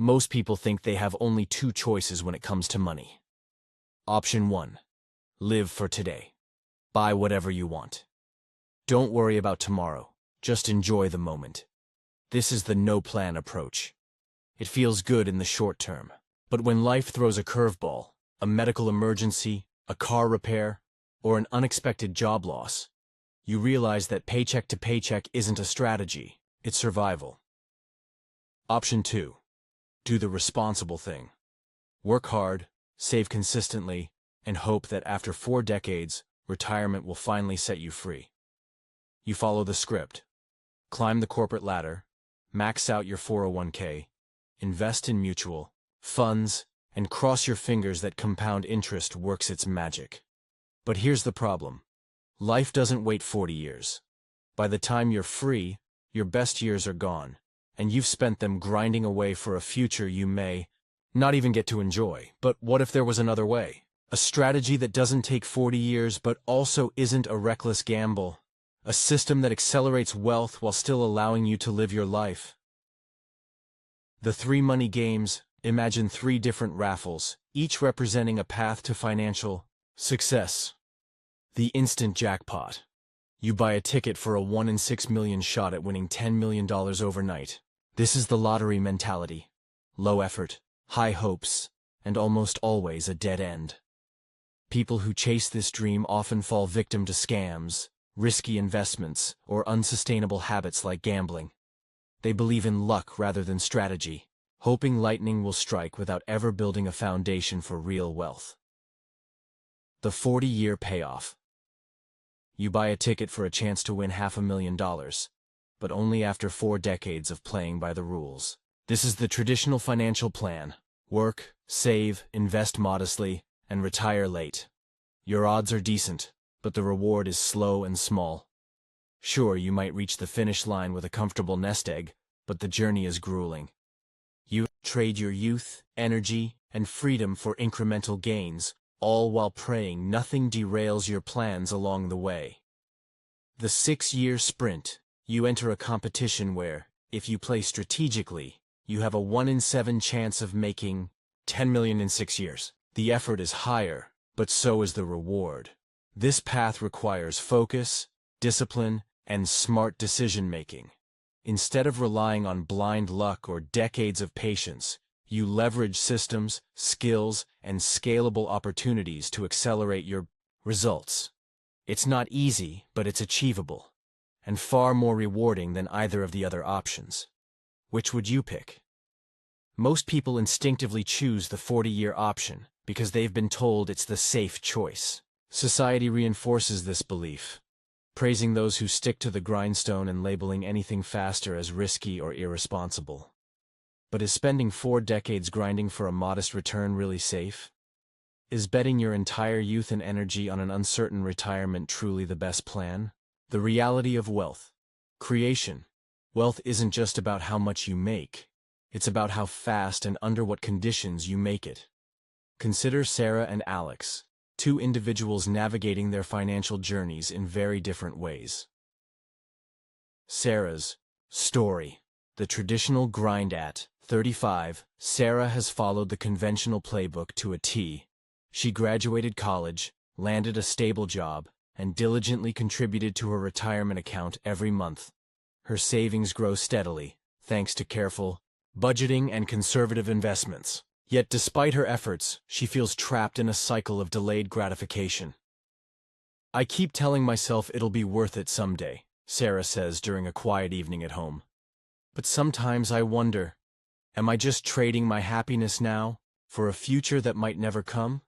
Most people think they have only two choices when it comes to money. Option 1. Live for today. Buy whatever you want. Don't worry about tomorrow, just enjoy the moment. This is the no-plan approach. It feels good in the short term, but when life throws a curveball, a medical emergency, a car repair, or an unexpected job loss, you realize that paycheck to paycheck isn't a strategy, it's survival. Option 2. Do the responsible thing. Work hard, save consistently, and hope that after 4 decades, retirement will finally set you free. You follow the script. Climb the corporate ladder, max out your 401k, invest in mutual funds, and cross your fingers that compound interest works its magic. But here's the problem. Life doesn't wait 40 years. By the time you're free, your best years are gone, and you've spent them grinding away for a future you may not even get to enjoy. But what if there was another way? A strategy that doesn't take 40 years but also isn't a reckless gamble. A system that accelerates wealth while still allowing you to live your life. The 3 money games. Imagine 3 different raffles, each representing a path to financial success. The instant jackpot. You buy a ticket for a 1 in 6 million shot at winning $10 million overnight. This is the lottery mentality. Low effort, high hopes, and almost always a dead end. People who chase this dream often fall victim to scams, risky investments, or unsustainable habits like gambling. They believe in luck rather than strategy, hoping lightning will strike without ever building a foundation for real wealth. The 40-year payoff. You buy a ticket for a chance to win $500,000, but only after 4 decades of playing by the rules. This is the traditional financial plan. Work, save, invest modestly, and retire late. Your odds are decent, but the reward is slow and small. Sure, you might reach the finish line with a comfortable nest egg, but the journey is grueling. You trade your youth, energy, and freedom for incremental gains, all while praying nothing derails your plans along the way. The 6-year sprint. You enter a competition where, if you play strategically, you have a 1 in 7 chance of making $10 million in 6 years. The effort is higher, but so is the reward. This path requires focus, discipline, and smart decision-making. Instead of relying on blind luck or decades of patience, you leverage systems, skills, and scalable opportunities to accelerate your results. It's not easy, but it's achievable, and far more rewarding than either of the other options. Which would you pick? Most people instinctively choose the 40-year option because they've been told it's the safe choice. Society reinforces this belief, praising those who stick to the grindstone and labeling anything faster as risky or irresponsible. But is spending 4 decades grinding for a modest return really safe? Is betting your entire youth and energy on an uncertain retirement truly the best plan? The reality of wealth creation. Wealth isn't just about how much you make. It's about how fast and under what conditions you make it. Consider Sarah and Alex, 2 individuals navigating their financial journeys in very different ways. Sarah's story. The traditional grind. At 35, Sarah has followed the conventional playbook to a T. She graduated college, landed a stable job, and diligently contributed to her retirement account every month. Her savings grow steadily, thanks to careful budgeting and conservative investments. Yet despite her efforts, she feels trapped in a cycle of delayed gratification. I keep telling myself it'll be worth it someday, Sarah says during a quiet evening at home. But sometimes I wonder, am I just trading my happiness now for a future that might never come?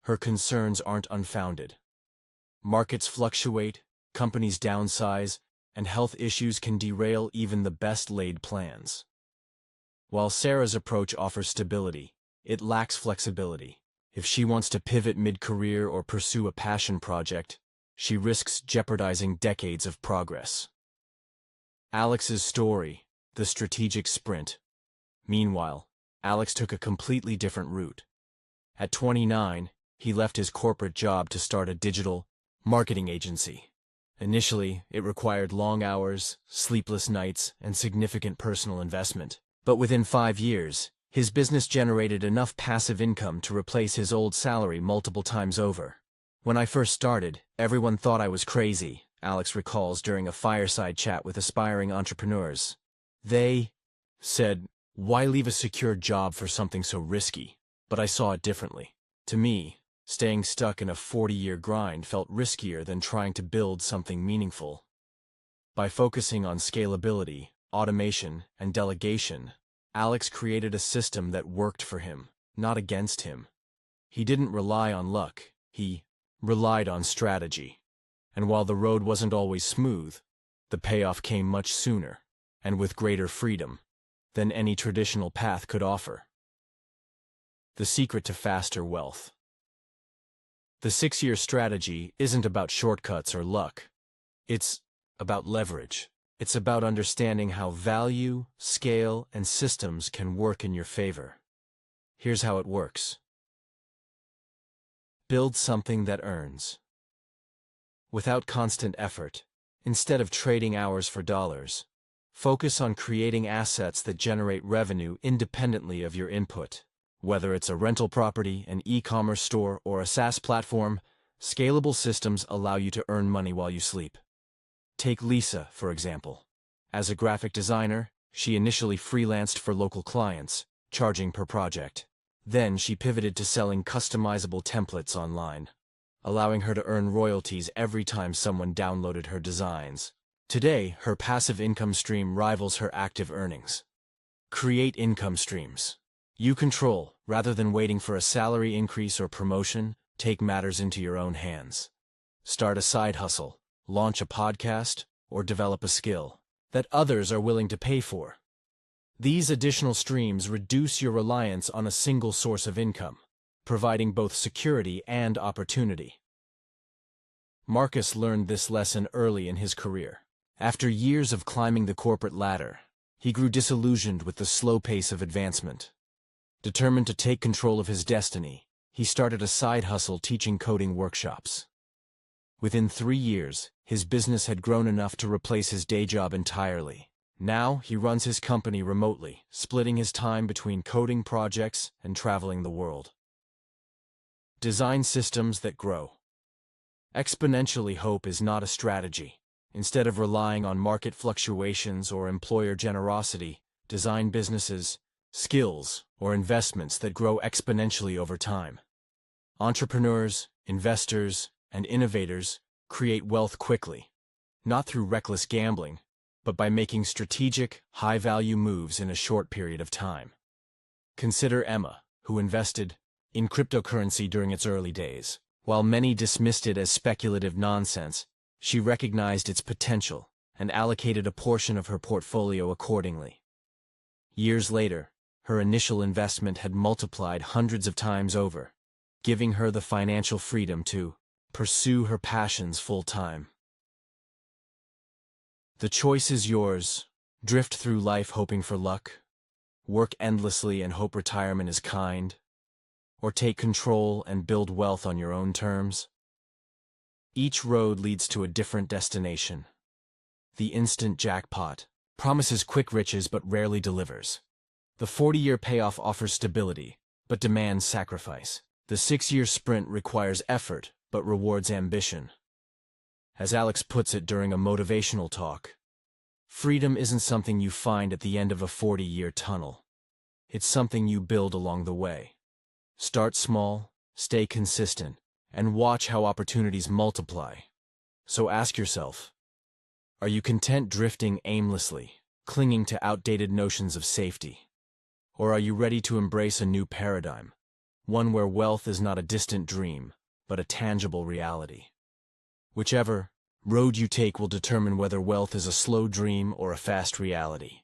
Her concerns aren't unfounded. Markets fluctuate, companies downsize, and health issues can derail even the best-laid plans. While Sarah's approach offers stability, it lacks flexibility. If she wants to pivot mid-career or pursue a passion project, she risks jeopardizing decades of progress. Alex's story, the strategic sprint. Meanwhile, Alex took a completely different route. At 29, he left his corporate job to start a digital marketing agency. Initially, it required long hours, sleepless nights, and significant personal investment. But within 5 years, his business generated enough passive income to replace his old salary multiple times over. When I first started, everyone thought I was crazy, Alex recalls during a fireside chat with aspiring entrepreneurs. They said, "Why leave a secure job for something so risky?" But I saw it differently. To me, staying stuck in a 40-year grind felt riskier than trying to build something meaningful. By focusing on scalability, automation, and delegation, Alex created a system that worked for him, not against him. He didn't rely on luck, he relied on strategy. And while the road wasn't always smooth, the payoff came much sooner, and with greater freedom, than any traditional path could offer. The secret to faster wealth. The 6-year strategy isn't about shortcuts or luck. It's about leverage. It's about understanding how value, scale, and systems can work in your favor. Here's how it works. Build something that earns. Without constant effort, instead of trading hours for dollars, focus on creating assets that generate revenue independently of your input. Whether it's a rental property, an e-commerce store, or a SaaS platform, scalable systems allow you to earn money while you sleep. Take Lisa, for example. As a graphic designer, she initially freelanced for local clients, charging per project. Then she pivoted to selling customizable templates online, allowing her to earn royalties every time someone downloaded her designs. Today, her passive income stream rivals her active earnings. Create income streams you control. Rather than waiting for a salary increase or promotion, take matters into your own hands. Start a side hustle, launch a podcast, or develop a skill that others are willing to pay for. These additional streams reduce your reliance on a single source of income, providing both security and opportunity. Marcus learned this lesson early in his career. After years of climbing the corporate ladder, he grew disillusioned with the slow pace of advancement. Determined to take control of his destiny, he started a side hustle teaching coding workshops. Within 3 years, his business had grown enough to replace his day job entirely. Now he runs his company remotely, splitting his time between coding projects and traveling the world. Design systems that grow. Exponentially hope is not a strategy. Instead of relying on market fluctuations or employer generosity, design businesses, skills, or investments that grow exponentially over time. Entrepreneurs, investors, and innovators create wealth quickly, not through reckless gambling, but by making strategic, high-value moves in a short period of time. Consider Emma, who invested in cryptocurrency during its early days. While many dismissed it as speculative nonsense, she recognized its potential and allocated a portion of her portfolio accordingly. Years later, her initial investment had multiplied hundreds of times over, giving her the financial freedom to pursue her passions full-time. The choice is yours. Drift through life hoping for luck, work endlessly and hope retirement is kind, or take control and build wealth on your own terms. Each road leads to a different destination. The instant jackpot promises quick riches but rarely delivers. The 40-year payoff offers stability, but demands sacrifice. The 6-year sprint requires effort, but rewards ambition. As Alex puts it during a motivational talk, freedom isn't something you find at the end of a 40-year tunnel. It's something you build along the way. Start small, stay consistent, and watch how opportunities multiply. So ask yourself, are you content drifting aimlessly, clinging to outdated notions of safety? Or are you ready to embrace a new paradigm, one where wealth is not a distant dream, but a tangible reality? Whichever road you take will determine whether wealth is a slow dream or a fast reality.